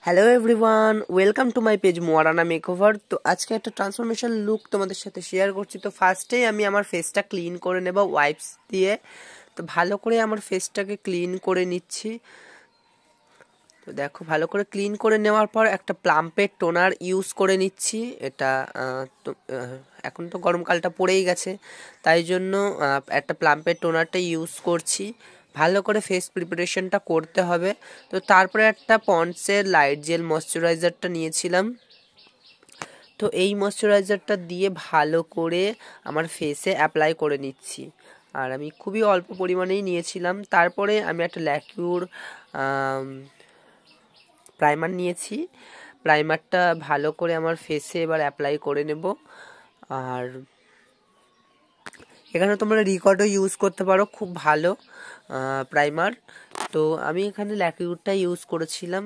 Hello everyone, welcome to my page Moyarana makeover. তো আজকে একটা ট্রান্সফরমেশন লুক তোমাদের সাথে শেয়ার করছি। তো ফার্স্টেই আমি আমার ফেসটা ক্লিন করে নেব ওয়াইপস দিয়ে। তো ভালো করে আমার ফেসটাকে ক্লিন করে নিচ্ছি। তো দেখো, ভালো করে ক্লিন করে নেওয়ার পর একটা প্লাম্পের টোনার ইউজ করে নিচ্ছি। এটা এখন তো গরমকালটা পড়েই গেছে, তাই জন্য একটা প্লাম্পের টোনারটা ইউজ করছি। ভালো করে ফেস প্রিপারেশনটা করতে হবে। তো তারপরে একটা পন্ডসের লাইট জেল ময়শ্চারাইজারটা নিয়েছিলাম। তো এই ময়শ্চারাইজারটা দিয়ে ভালো করে আমার ফেসে অ্যাপ্লাই করে নিচ্ছি। আর আমি খুবই অল্প পরিমাণেই নিয়েছিলাম। তারপরে আমি একটা ল্যাকিউর প্রাইমার নিয়েছি। প্রাইমারটা ভালো করে আমার ফেসে এবার অ্যাপ্লাই করে নেব। আর এখানে তোমরা রিকর্ডও ইউজ করতে পারো, খুব ভালো প্রাইমার। তো আমি এখানে ল্যাকিউডটা ইউজ করেছিলাম।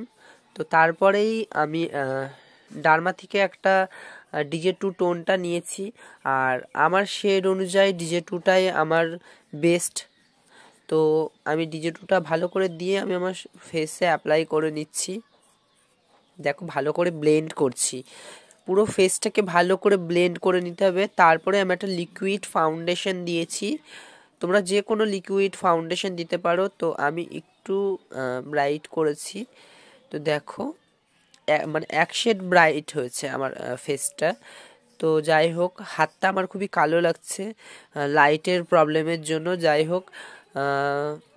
তো তারপরেই আমি ডার্মা থেকে একটা DJ2 টোনটা নিয়েছি। আর আমার শেড অনুযায়ী DJ2টাই আমার বেস্ট। তো আমি DJ2টা ভালো করে দিয়ে আমি আমার ফেসে অ্যাপ্লাই করে নিচ্ছি। দেখো, ভালো করে ব্লেন্ড করছি, পুরো ফেসটাকে ভালো করে ব্লেন্ড করে নিতে হবে। তারপরে আমি একটা লিকুইড ফাউন্ডেশন দিয়েছি। তোমরা যে কোনো লিকুইড ফাউন্ডেশন দিতে পারো। তো আমি একটু ব্রাইট করেছি। তো দেখো, মানে এক শেড ব্রাইট হয়েছে আমার ফেসটা। তো যাই হোক, হাতটা আমার খুবই কালো লাগছে লাইটের প্রবলেমের জন্য। যাই হোক,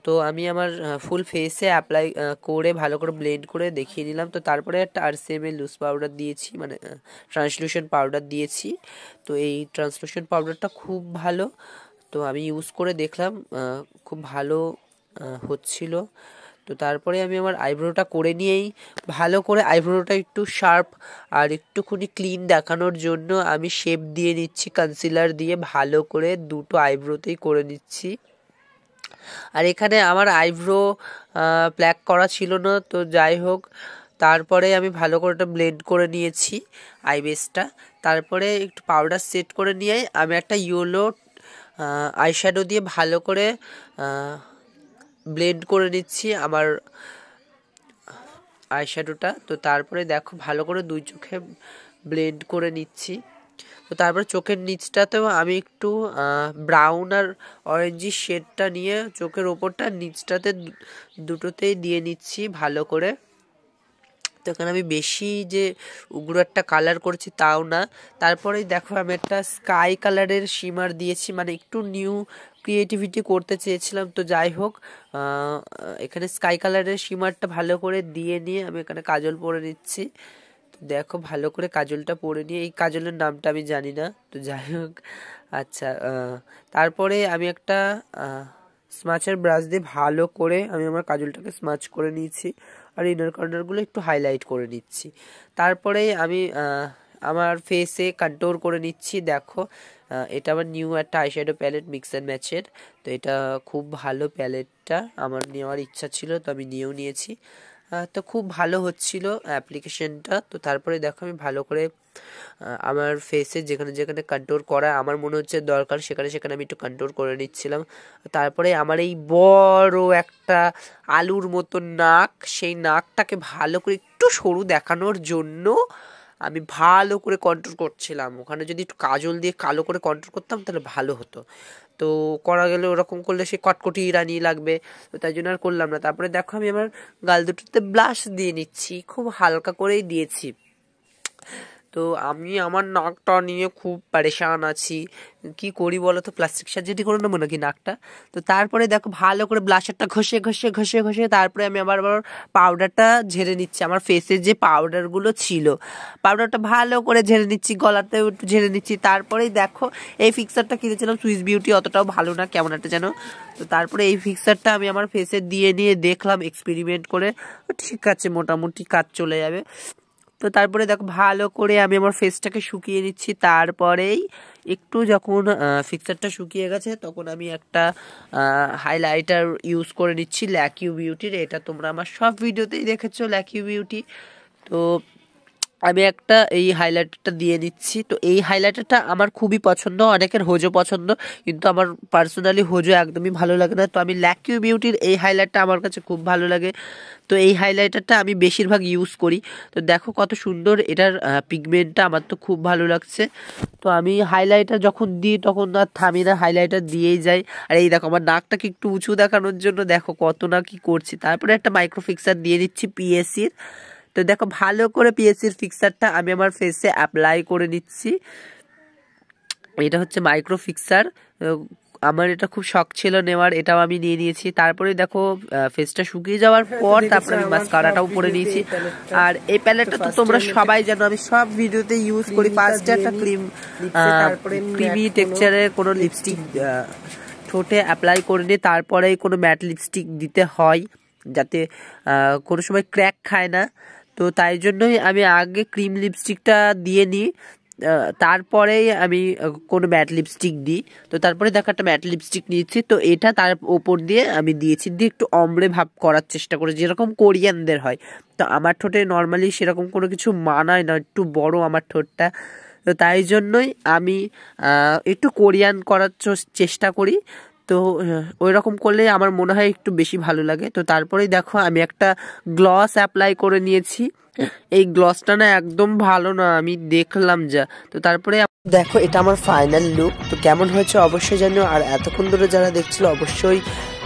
তো আমি আমার ফুল ফেসে অ্যাপ্লাই করে ভালো করে ব্লেন্ড করে দেখিয়ে নিলাম। তো তারপরে একটা RCM এর লুজ পাউডার দিয়েছি, মানে ট্রান্সলুশন পাউডার দিয়েছি। তো এই ট্রান্সলুশন পাউডারটা খুব ভালো। তো আমি ইউজ করে দেখলাম, খুব ভালো হচ্ছিল। তো তারপরে আমি আমার আইব্রোটা করে নিয়েই ভালো করে আইব্রোটা একটু শার্প আর একটুখানি ক্লিন দেখানোর জন্য আমি শেপ দিয়ে নিচ্ছি কনসিলার দিয়ে। ভালো করে দুটো আইব্রোতেই করে নিচ্ছি। আর এখানে আমার আইব্রো প্ল্যাক করা ছিল না। তো যাই হোক, তারপরে আমি ভালো করে ওটা ব্লেন্ড করে নিয়েছি আইবেসটা। তারপরে একটু পাউডার সেট করে নিয়ে আমি একটা ইয়েলো আইশ্যাডো দিয়ে ভালো করে ব্লেন্ড করে নিচ্ছি আমার আইশ্যাডোটা। তো তারপরে দেখো, ভালো করে দুই চোখে ব্লেন্ড করে নিচ্ছি। তো তারপরে চোখের নিচটাতেও আমি একটু ব্রাউন আর অরেঞ্জি শেডটা নিয়ে চোখের ওপরটা নিচটাতে দুটোতেই দিয়ে নিচ্ছি ভালো করে। তো এখানে আমি বেশি যে উগ্র একটা কালার করছি তাও না। তারপরেই দেখো, আমি একটা স্কাই কালারের শিমার দিয়েছি, মানে একটু নিউ ক্রিয়েটিভিটি করতে চেয়েছিলাম। তো যাই হোক, এখানে স্কাই কালারের শিমারটা ভালো করে দিয়ে নিয়ে আমি এখানে কাজল পরে নিচ্ছি। তো দেখো, ভালো করে কাজলটা পরে নিয়ে, এই কাজলের নামটা আমি জানি না। তো যাই হোক, আচ্ছা, তারপরে আমি একটা স্মাচের ব্রাশ দিয়ে ভালো করে আমি আমার কাজলটাকে স্মাচ করে নিয়েছি। আর ইনার কর্নারগুলো একটু হাইলাইট করে নিচ্ছি। তারপরেই আমি আমার ফেসে কন্ট্রোল করে নিচ্ছি। দেখো, এটা আমার নিউ একটা আইশ্যাডো প্যালেট মিক্স অ্যান্ড ম্যাচের। তো এটা খুব ভালো প্যালেটটা, আমার নেওয়ার ইচ্ছা ছিল, তো আমি নিয়েও নিয়েছি। তো খুব ভালো হচ্ছিল অ্যাপ্লিকেশনটা। তো তারপরে দেখো, আমি ভালো করে আমার ফেসে যেখানে যেখানে কন্ট্রোল করা আমার মনে হচ্ছে দরকার, সেখানে সেখানে আমি একটু কন্ট্রোল করে নিচ্ছিলাম। তারপরে আমার এই বড় একটা আলুর মতো নাক, সেই নাকটাকে ভালো করে একটু সরু দেখানোর জন্য আমি ভালো করে কন্ট্রোল করছিলাম। ওখানে যদি একটু কাজল দিয়ে কালো করে কন্ট্রোল করতাম তাহলে ভালো হতো। তো করা গেলে ওরকম করলে সে কটকটি রানি লাগবে, তো তাই জন্য আর করলাম না। তারপরে দেখো, আমি আমার গাল দুটোতে ব্লাশ দিয়ে নিচ্ছি, খুব হালকা করেই দিয়েছি। তো আমি আমার নাকটা নিয়ে খুব পরেশান আছি, কি করি বলো তো, প্লাস্টিক সার্জারি করে নেবো নাকি নাকটা। তো তারপরে দেখো, ভালো করে ব্লাশারটা ঘষে ঘষে ঘষে ঘষে তারপরে আমি আবার পাউডারটা ঝেড়ে নিচ্ছি। আমার ফেসে যে পাউডারগুলো ছিল, পাউডারটা ভালো করে ঝেড়ে নিচ্ছি, গলাতেও একটু ঝেড়ে নিচ্ছি। তারপরেই দেখো, এই ফিক্সারটা কিনেছিলাম সুইস বিউটি, অতটাও ভালো না, কেমন একটা যেন। তো তারপরে এই ফিক্সারটা আমি আমার ফেসে দিয়ে নিয়ে দেখলাম এক্সপেরিমেন্ট করে, ঠিক আছে, মোটামুটি কাজ চলে যাবে। তো তারপরে দেখো, ভালো করে আমি আমার ফেসটাকে শুকিয়ে নিচ্ছি। তারপরেই একটু যখন ফিক্সারটা শুকিয়ে গেছে, তখন আমি একটা হাইলাইটার ইউজ করে নিচ্ছি ল্যাকিউ বিউটির। এটা তোমরা আমার সব ভিডিওতেই দেখেছো, ল্যাকিউ বিউটি। তো আমি একটা এই হাইলাইটারটা দিয়ে নিচ্ছি। তো এই হাইলাইটারটা আমার খুবই পছন্দ, অনেকের হোজো পছন্দ, কিন্তু আমার পার্সোনালি হোজো একদমই ভালো লাগে না। তো আমি ল্যাকমি বিউটির এই হাইলাইটারটা আমার কাছে খুব ভালো লাগে। তো এই হাইলাইটারটা আমি বেশিরভাগ ইউজ করি। তো দেখো কত সুন্দর এটার পিগমেন্টটা, আমার তো খুব ভালো লাগছে। তো আমি হাইলাইটার যখন দিই তখন আর থামি না, হাইলাইটার দিয়েই যাই। আর এই দেখো আমার নাকটাকে একটু উঁচু দেখানোর জন্য দেখো কত না কি করছি। তারপরে একটা মাইক্রো ফিক্সার দিয়ে দিচ্ছি পিএসসির। তো দেখো ভালো করে পিএসসির ফিক্সারটা আমি আমার ফেসে অ্যাপ্লাই করে নিচ্ছি। এটা হচ্ছে মাইক্রো ফিক্সার, আমার এটা খুব শখ ছিল নেওয়ার, এটাও আমি নিয়ে নিয়েছি। তারপরে দেখো ফেসটা শুকিয়ে যাওয়ার পর তারপরে আমি মাস্কারাটাও পরে নিয়েছি। আর এই প্যালেটটা তো তোমরা সবাই জানো, আমি সব ভিডিওতে ইউজ করি। ফার্স্টে একটা ক্রিমি টেক্সচারের কোনো লিপস্টিক ঠোঁটে অ্যাপ্লাই করে নিই, তারপরে কোনো ম্যাট লিপস্টিক দিতে হয় যাতে কোনো সময় ক্র্যাক খায় না। তো তাই জন্যই আমি আগে ক্রিম লিপস্টিকটা দিয়ে নিই, তারপরেই আমি কোনো ম্যাট লিপস্টিক দিই। তো তারপরে দেখো একটা ম্যাট লিপস্টিক নিয়েছি, তো এটা তার ওপর দিয়ে আমি দিয়েছি, দিয়ে একটু অম্bre ভাব করার চেষ্টা করি যেরকম কোরিয়ানদের হয়। তো আমার ঠোঁটে নর্মালি সেরকম কোনো কিছু মানায় না, একটু বড় আমার ঠোঁটটা। তো তাই জন্যই আমি একটু কোরিয়ান করার চেষ্টা করি। তো ওই রকম করলে আমার মনে হয় একটু বেশি ভালো লাগে। তো তারপরেই দেখো আমি একটা গ্লস অ্যাপ্লাই করে নিয়েছি। এই গ্লসটা না একদম ভালো না, আমি দেখলাম যা। তো তারপরে দেখো এটা আমার ফাইনাল লুক। তো কেমন হয়েছে অবশ্যই জানিও। আর এতক্ষণ ধরে যারা দেখছিল অবশ্যই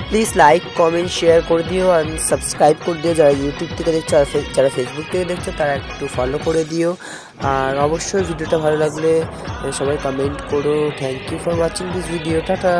প্লিজ লাইক কমেন্ট শেয়ার করে দিও, আর সাবস্ক্রাইব করে দিও যারা ইউটিউব থেকে দেখছো। আর যারা ফেসবুক থেকে দেখছো তারা একটু ফলো করে দিও। আর অবশ্যই ভিডিওটা ভালো লাগলে সবাই কমেন্ট করো। Thank you for watching this video, tata.